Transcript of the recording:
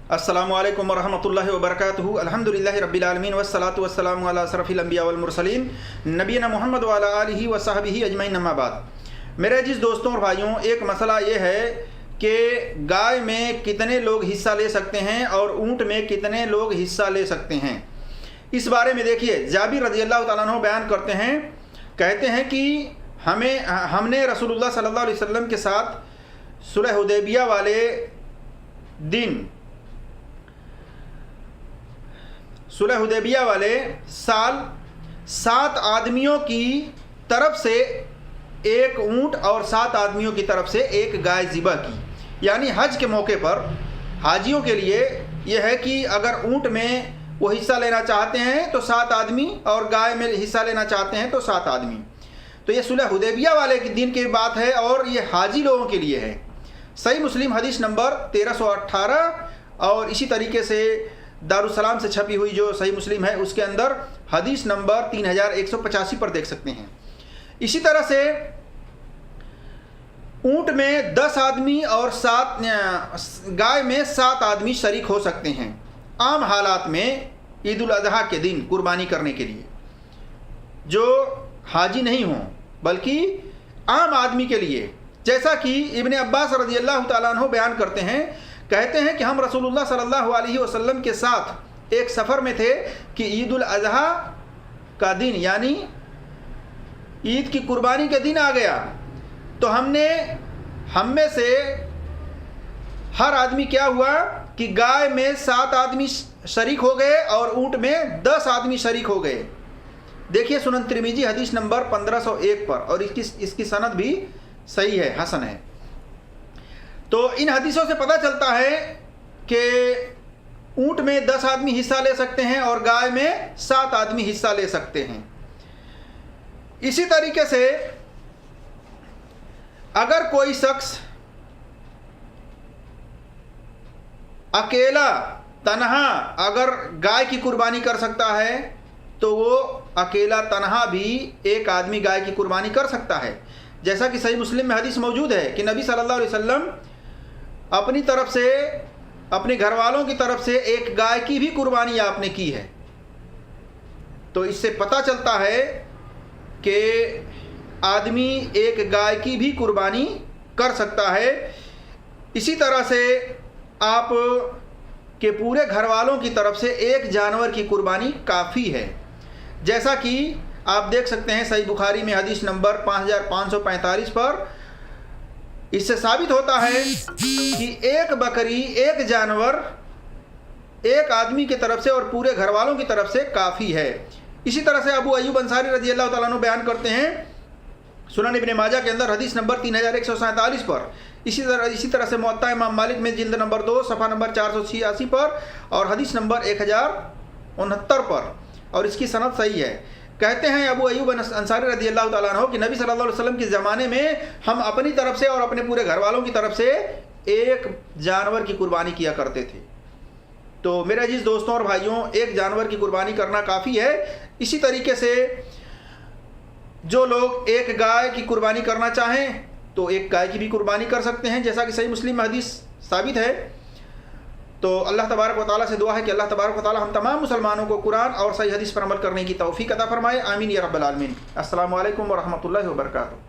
अस्सलामुअलैकुम वरहमतुल्लाहि वबरकातुहू। अल्हम्दुलिल्लाहि रब्बिल आलमीन वस्सलातु वस्सलामु अला अशरफिल अंबिया वल मुरसलीन नबीना मुहम्मद व अला आलिहि व सहबिही अजमईन, अम्मा बाद। मेरे अजीज़ दोस्तों और भाइयों, एक मसला ये है कि गाय में कितने लोग हिस्सा ले सकते हैं और ऊँट में कितने लोग हिस्सा ले सकते हैं। इस बारे में देखिए, जाबिर रज़ियल्लाहु ताला अन्हु बयान करते हैं, कहते हैं कि हमने रसूलुल्लाह सल्लल्लाहु अलैहि वसल्लम के साथ सुलह हुदैबिया वाले दिन, सुलह हुदैबिया वाले साल 7 आदमियों की तरफ से एक ऊँट और 7 आदमियों की तरफ से एक गाय ज़िबा की। यानी हज के मौके पर हाजियों के लिए यह है कि अगर ऊँट में वो हिस्सा लेना चाहते हैं तो 7 आदमी और गाय में हिस्सा लेना चाहते हैं तो 7 आदमी। तो ये सुलह हुदैबिया वाले के दिन की बात है और ये हाजी लोगों के लिए है। सही मुस्लिम हदीस नंबर 1318 और इसी तरीके से दारुस्सलाम से छपी हुई जो सही मुस्लिम है उसके अंदर हदीस नंबर 3185 पर देख सकते हैं। इसी तरह से ऊँट में 10 आदमी और गाय में 7 आदमी शरीक हो सकते हैं आम हालात में ईद उल अज़हा के दिन कुर्बानी करने के लिए, जो हाजी नहीं हों बल्कि आम आदमी के लिए। जैसा कि इब्न अब्बास रज़ियल्लाहु ताला अन्हु बयान करते हैं, कहते हैं कि हम रसूलुल्लाह सल्लल्लाहु अलैहि वसल्लम के साथ एक सफ़र में थे कि ईद उल अज़हा का दिन यानी ईद की कुर्बानी के दिन आ गया, तो हम में से हर आदमी क्या हुआ कि गाय में 7 आदमी शरीक हो गए और ऊँट में 10 आदमी शरीक हो गए। देखिए सुनन तिरमिजी हदीस नंबर 1501 पर, और इसकी सनद भी सही है, हसन है। तो इन हदीसों से पता चलता है कि ऊँट में 10 आदमी हिस्सा ले सकते हैं और गाय में 7 आदमी हिस्सा ले सकते हैं। इसी तरीके से अगर कोई शख्स अकेला तन्हा अगर गाय की कुर्बानी कर सकता है तो वो अकेला तन्हा भी एक आदमी गाय की कुर्बानी कर सकता है। जैसा कि सही मुस्लिम में हदीस मौजूद है कि नबी सल्लल्लाहु अलैहि वसल्लम अपनी तरफ से, अपने घर वालों की तरफ से एक गाय की भी कुर्बानी आपने की है। तो इससे पता चलता है कि आदमी एक गाय की भी कुर्बानी कर सकता है। इसी तरह से आप के पूरे घर वालों की तरफ से एक जानवर की कुर्बानी काफ़ी है। जैसा कि आप देख सकते हैं सही बुखारी में हदीस नंबर 5545 पर, इससे साबित होता है कि एक बकरी, एक जानवर एक आदमी की तरफ से और पूरे घर वालों की तरफ से काफ़ी है। इसी तरह से अबू अय्यूब अंसारी रज़ियल्लाहु ताला अन्हु बयान करते हैं सुनन इब्न माजा के अंदर हदीस नंबर 3147 पर। इसी तरह से मुअत्ता इमाम मालिक में जिल्द नंबर 2 सफ़ा नंबर 486 पर और हदीस नंबर 1069 पर, और इसकी सनद सही है। कहते हैं अबू अय्यूब अंसारी रज़ियल्लाहु ताला अन्हु कि नबी सल्लल्लाहु अलैहि वसल्लम के ज़माने में हम अपनी तरफ से और अपने पूरे घर वालों की तरफ से एक जानवर की कुर्बानी किया करते थे। तो मेरे अजीज़ दोस्तों और भाइयों, एक जानवर की कुर्बानी करना काफ़ी है। इसी तरीके से जो लोग एक गाय की कुर्बानी करना चाहें तो एक गाय की भी कुर्बानी कर सकते हैं, जैसा कि सही मुस्लिम में हदीस साबित है। तो अल्लाह तबारक व तआला से दुआ है कि अल्लाह तबारक व तआला हम तमाम मुसलमानों को कुरान और सही हदीस पर अमल करने की तौफीक अता फरमाए। आमीन या रब्बल आलमीन। अस्सलामु अलैकुम व रहमतुल्लाहि व बरकातुहू।